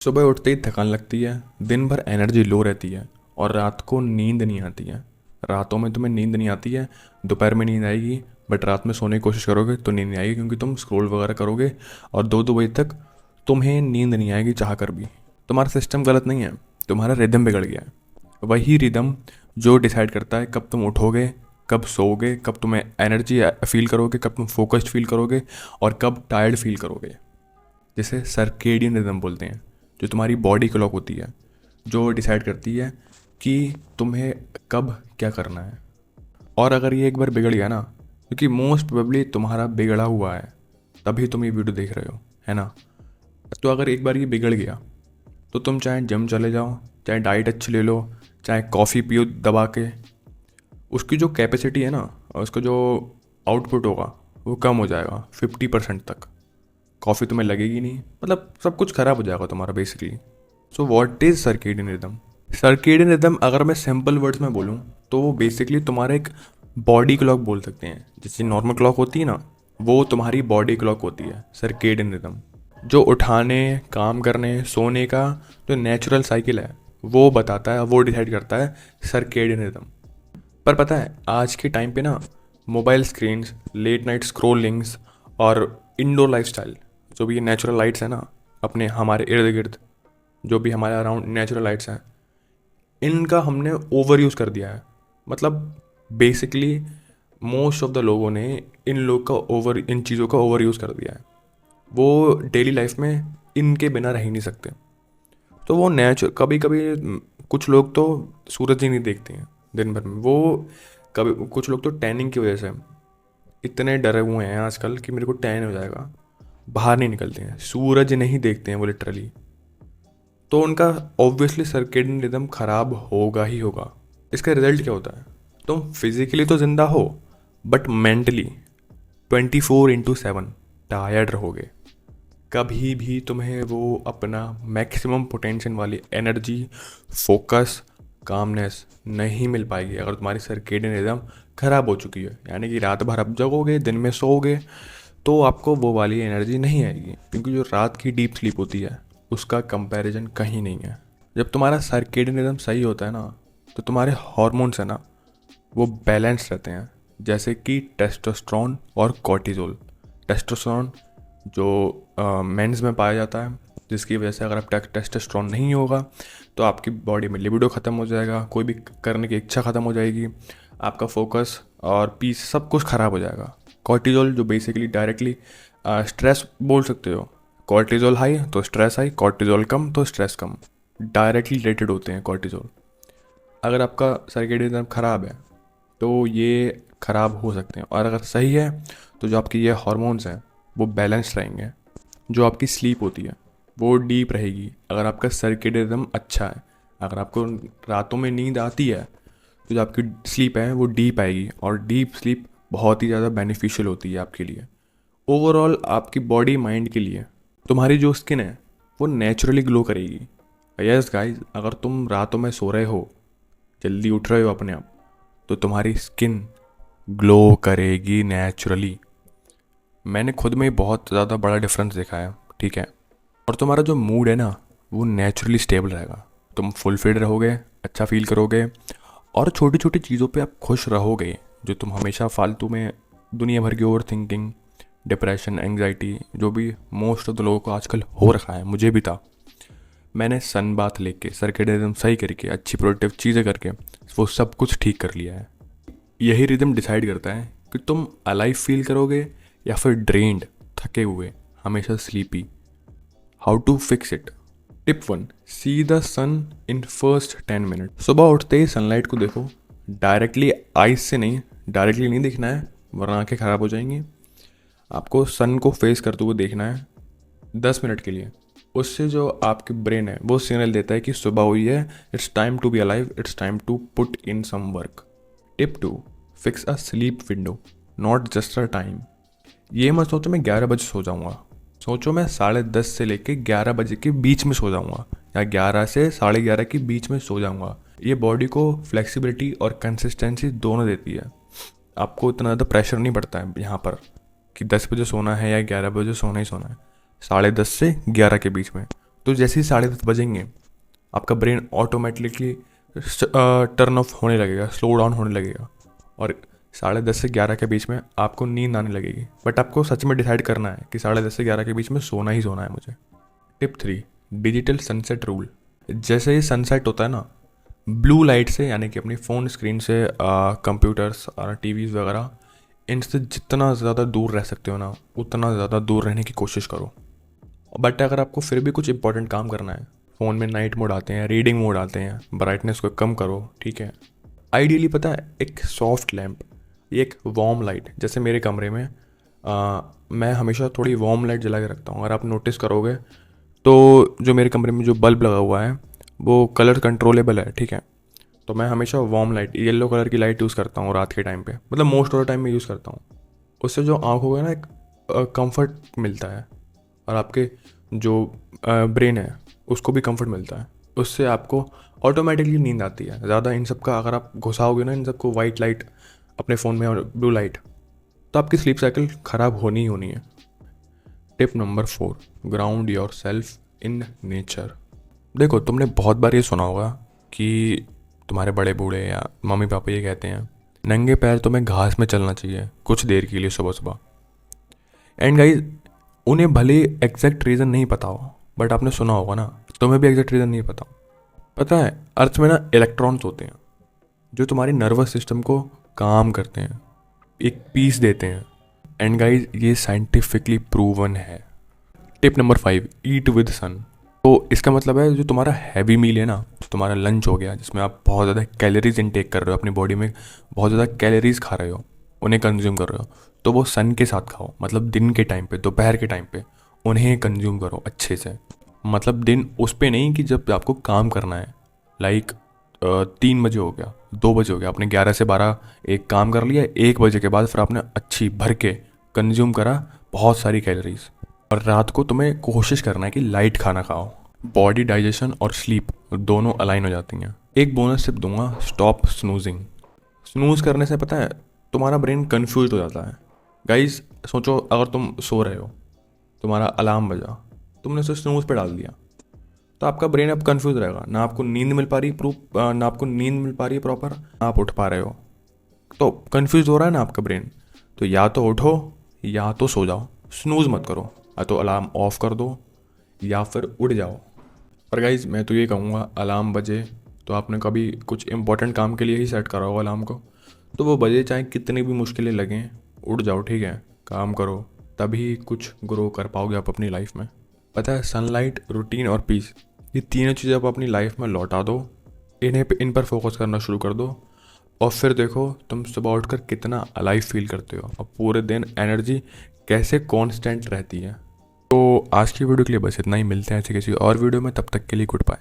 सुबह उठते ही थकान लगती है। दिन भर एनर्जी लो रहती है और रात को नींद नहीं आती है। रातों में तुम्हें नींद नहीं आती है। दोपहर में नींद आएगी, बट रात में सोने की कोशिश करोगे तो नींद नहीं आएगी, क्योंकि तुम स्क्रॉल वगैरह करोगे और दो दो बजे तक तुम्हें नींद नहीं आएगी चाह कर भी। तुम्हारा सिस्टम गलत नहीं है, तुम्हारा रिदम बिगड़ गया है। वही रिदम जो डिसाइड करता है कब तुम उठोगे, कब सोओगे, कब तुम्हें एनर्जी फील करोगे, कब तुम फोकस्ड फील करोगे और कब टायर्ड फील करोगे, जिसे सर्केडियन रिदम बोलते हैं। जो तुम्हारी बॉडी क्लॉक होती है, जो डिसाइड करती है कि तुम्हें कब क्या करना है। और अगर ये एक बार बिगड़ गया ना, क्योंकि मोस्ट प्रोबेबली तुम्हारा बिगड़ा हुआ है, तभी तुम ये वीडियो देख रहे हो, है ना। तो अगर एक बार ये बिगड़ गया तो तुम चाहे जिम चले जाओ, चाहे डाइट अच्छी ले लो, चाहे कॉफ़ी पियो दबा के, उसकी जो कैपेसिटी है ना, और उसका जो आउटपुट होगा वो कम हो जाएगा 50% तक। कॉफ़ी तुम्हें लगेगी नहीं, मतलब सब कुछ ख़राब हो जाएगा तुम्हारा basically. So what is circadian rhythm? Circadian rhythm अगर मैं सिंपल वर्ड्स में बोलूँ तो वो बेसिकली तुम्हारा एक बॉडी क्लॉक बोल सकते हैं। जैसे नॉर्मल क्लॉक होती है ना, वो तुम्हारी बॉडी क्लॉक होती है सर्केडियन रिदम। जो उठाने, काम करने, सोने का जो नेचुरल साइकिल है वो बताता है, वो डिसाइड करता है सर्केडियन रिदम। पर पता है आज के टाइम पे ना, मोबाइल स्क्रीन्स, लेट नाइट स्क्रोलिंग्स और इंडोर लाइफस्टाइल, जो भी ये नेचुरल लाइट्स है ना अपने हमारे इर्द गिर्द, जो भी हमारे अराउंड नेचुरल लाइट्स हैं, इनका हमने ओवर यूज़ कर दिया है। मतलब बेसिकली मोस्ट ऑफ द लोगों ने इन चीज़ों का ओवर यूज़ कर दिया है। वो डेली लाइफ में इनके बिना रह ही नहीं सकते। तो वो कभी कभी कुछ लोग तो सूरज ही नहीं देखते हैं दिन भर में। वो कभी कुछ लोग तो टैनिंग की वजह से इतने डरे हुए हैं आजकल कि मेरे को टैन हो जाएगा, बाहर नहीं निकलते हैं, सूरज नहीं देखते हैं वो लिटरली। तो उनका ऑब्वियसली सर्केडियन रिदम खराब होगा ही होगा। इसका रिजल्ट क्या होता है? तुम फिजिकली तो जिंदा हो, बट मेंटली 24/7 टायर्ड रहोगे। कभी भी तुम्हें वो अपना मैक्सिमम पोटेंशियल वाली एनर्जी, फोकस, कामनेस नहीं मिल पाएगी अगर तुम्हारी सर्केडियन रिदम खराब हो चुकी है। यानी कि रात भर आप जगोगे, दिन में सोओगे, तो आपको वो वाली एनर्जी नहीं आएगी, क्योंकि जो रात की डीप स्लीप होती है उसका कंपैरिजन कहीं नहीं है। जब तुम्हारा सर्केडियन रिदम सही होता है ना, तो तुम्हारे हार्मोन्स है ना वो बैलेंस रहते हैं। जैसे कि टेस्टोस्टेरोन और कॉर्टिजोल। टेस्टोस्टेरोन जो मेंस में पाया जाता है, जिसकी वजह से अगर आप टेस्टोस्टेरोन नहीं होगा तो आपकी बॉडी में लिबिडो ख़त्म हो जाएगा, कोई भी करने की इच्छा ख़त्म हो जाएगी, आपका फोकस और पीस सब कुछ ख़राब हो जाएगा। कॉर्टिजोल जो बेसिकली डायरेक्टली स्ट्रेस बोल सकते हो। कॉर्टिजोल हाई तो स्ट्रेस हाई, कॉर्टिजोल कम तो स्ट्रेस कम, डायरेक्टली रिलेटेड होते हैं कॉर्टिजोल। अगर आपका सर्केडियन रिदम ख़राब है तो ये ख़राब हो सकते हैं, और अगर सही है तो जो आपकी ये हार्मोन्स हैं वो बैलेंस रहेंगे। जो आपकी स्लीप होती है वो डीप रहेगी अगर आपका सर्केडियन रिदम अच्छा है। अगर आपको रातों में नींद आती है तो जो आपकी स्लीप है वो डीप आएगी, और डीप स्लीप बहुत ही ज़्यादा बेनिफिशियल होती है आपके लिए, ओवरऑल आपकी बॉडी माइंड के लिए। तुम्हारी जो स्किन है वो नेचुरली ग्लो करेगी। यस गाइस, अगर तुम रातों में सो रहे हो, जल्दी उठ रहे हो अपने आप, तो तुम्हारी स्किन ग्लो करेगी नेचुरली। मैंने खुद में बहुत ज़्यादा बड़ा डिफरेंस देखा है, ठीक है। और तुम्हारा जो मूड है ना वो नेचुरली स्टेबल रहेगा। तुम फुलफिल्ड रहोगे, अच्छा फील करोगे, और छोटी छोटी चीज़ों पे आप खुश रहोगे। जो तुम हमेशा फालतू में दुनिया भर की ओवर थिंकिंग, डिप्रेशन, एंग्जाइटी, जो भी मोस्ट ऑफ द लोगों को आजकल हो रखा है, मुझे भी था। मैंने सन बाथ लेके, सर्केडियन रिदम सही करके, अच्छी प्रोडक्टिव चीज़ें करके वो सब कुछ ठीक कर लिया है। यही रिदम डिसाइड करता है कि तुम अलाइव फील करोगे या फिर ड्रेन्ड, थके हुए, हमेशा sleepy. How to fix it? Tip 1, see the sun in first 10 minute. सुबह उठते ही सनलाइट को देखो, डायरेक्टली आइज से नहीं, डायरेक्टली नहीं दिखना है वरना आंखें ख़राब हो जाएंगी। आपको सन को फेस करते हुए देखना है 10 मिनट के लिए। उससे जो आपकी ब्रेन है वो सिग्नल देता है कि सुबह हुई है, it's time to be alive, it's time to put in some work. Tip 2, fix a sleep window, not just a time. ये मत सोचो मैं 11 बजे सो जाऊँगा, सोचो मैं 10:30 से लेके 11 बजे के बीच में सो जाऊँगा, या 11 से 11:30 के बीच में सो जाऊँगा। ये बॉडी को फ्लेक्सिबिलिटी और कंसिस्टेंसी दोनों देती है। आपको इतना ज़्यादा प्रेशर नहीं पड़ता है यहाँ पर कि 10 बजे सोना है या 11 बजे सोना ही सोना है। 10:30 से 11 के बीच में तो जैसे ही 10:30 बजेंगे आपका ब्रेन ऑटोमेटिकली टर्न ऑफ होने लगेगा, स्लो डाउन होने लगेगा, और 10:30 से 11 के बीच में आपको नींद आने लगेगी। बट आपको सच में डिसाइड करना है कि 10:30 से 11 के बीच में सोना ही सोना है मुझे। Tip 3, digital sunset rule. जैसे ही सनसेट होता है ना, ब्लू लाइट से, यानी कि अपनी फ़ोन स्क्रीन से, कंप्यूटर्स और टीवीज़ वगैरह, इनसे जितना ज़्यादा दूर रह सकते हो ना उतना ज़्यादा दूर रहने की कोशिश करो। बट अगर आपको फिर भी कुछ इंपॉर्टेंट काम करना है, फ़ोन में नाइट मोड आते हैं, रीडिंग मोड आते हैं, ब्राइटनेस को कम करो, ठीक है। आइडियली पता है, एक सॉफ्ट लैम्प, एक वार्म लाइट, जैसे मेरे कमरे में मैं हमेशा थोड़ी वार्म लाइट जला के रखता हूँ। अगर आप नोटिस करोगे तो जो मेरे कमरे में जो बल्ब लगा हुआ है वो कलर कंट्रोलेबल है, ठीक है। तो मैं हमेशा वार्म लाइट, येलो कलर की लाइट यूज़ करता हूँ रात के टाइम पे, मतलब मोस्ट ऑफ द टाइम में यूज़ करता हूँ। उससे जो आँखों का ना एक कंफर्ट मिलता है, और आपके जो ब्रेन है उसको भी कंफर्ट मिलता है। उससे आपको ऑटोमेटिकली नींद आती है। ज़्यादा इन सब का अगर आप घुसाओगे ना, इन सबको, वाइट लाइट अपने फ़ोन में और ब्लू लाइट, तो आपकी स्लीप साइकिल ख़राब होनी ही होनी है। Tip number 4, ground your self in nature. देखो, तुमने बहुत बार ये सुना होगा कि तुम्हारे बड़े बूढ़े या मम्मी पापा ये कहते हैं, नंगे पैर तुम्हें घास में चलना चाहिए कुछ देर के लिए सुबह सुबह। एंड गाइज, उन्हें भले एग्जैक्ट रीज़न नहीं पता हो, बट आपने सुना होगा ना, तुम्हें भी एग्जैक्ट रीज़न नहीं पता। पता है, अर्थ में ना इलेक्ट्रॉन्स होते हैं जो तुम्हारी नर्वस सिस्टम को काम करते हैं, एक पीस देते हैं। एंड गाइज, ये साइंटिफिकली प्रूवन है। टिप नंबर 5, ईट विद सन। तो इसका मतलब है, जो तुम्हारा हैवी मील है ना, जो तुम्हारा लंच हो गया जिसमें आप बहुत ज़्यादा कैलोरीज इनटेक कर रहे हो, अपनी बॉडी में बहुत ज़्यादा कैलोरीज खा रहे हो, उन्हें कंज्यूम कर रहे हो, तो वो सन के साथ खाओ। मतलब दिन के टाइम पे, दोपहर के टाइम पे उन्हें कंज्यूम करो अच्छे से। मतलब दिन उस पे नहीं कि जब आपको काम करना है, लाइक 3 बजे हो गया, 2 बजे हो गया, आपने 11 से 12 एक काम कर लिया, 1 बजे के बाद फिर आपने अच्छी भर के कंज्यूम करा बहुत सारी कैलोरीज। और रात को तुम्हें कोशिश करना है कि लाइट खाना खाओ। बॉडी डाइजेशन और स्लीप दोनों अलाइन हो जाती हैं। एक बोनस टिप दूंगा, स्टॉप स्नूजिंग। स्नूज करने से पता है तुम्हारा ब्रेन कन्फ्यूज हो जाता है। गाइज, सोचो, अगर तुम सो रहे हो, तुम्हारा अलार्म बजा, तुमने उसे स्नूज पे डाल दिया, तो आपका ब्रेन अब कन्फ्यूज रहेगा, ना आपको नींद मिल पा रही प्रॉपर, ना आप उठ पा रहे हो, तो कन्फ्यूज हो रहा है ना आपका ब्रेन। तो या तो उठो या तो सो जाओ, स्नूज मत करो। या तो अलार्म ऑफ कर दो या फिर उठ जाओ। पर गाइज, मैं तो ये कहूँगा, अलार्म बजे तो आपने कभी कुछ इंपॉर्टेंट काम के लिए ही सेट करा होगा अलार्म को, तो वो बजे चाहे कितनी भी मुश्किलें लगें, उठ जाओ, ठीक है, काम करो, तभी कुछ ग्रो कर पाओगे आप अपनी लाइफ में। पता है, सनलाइट, रूटीन और पीस, ये तीनों चीज़ें आप अपनी लाइफ में लौटा दो, इन पर फोकस करना शुरू कर दो, और फिर देखो तुम सुबह उठकर कितना अलाइव फील करते हो, और पूरे दिन एनर्जी कैसे कांस्टेंट रहती है। तो आज की वीडियो के लिए बस इतना ही। मिलते हैं ऐसे किसी और वीडियो में, तब तक के लिए गुड बाय।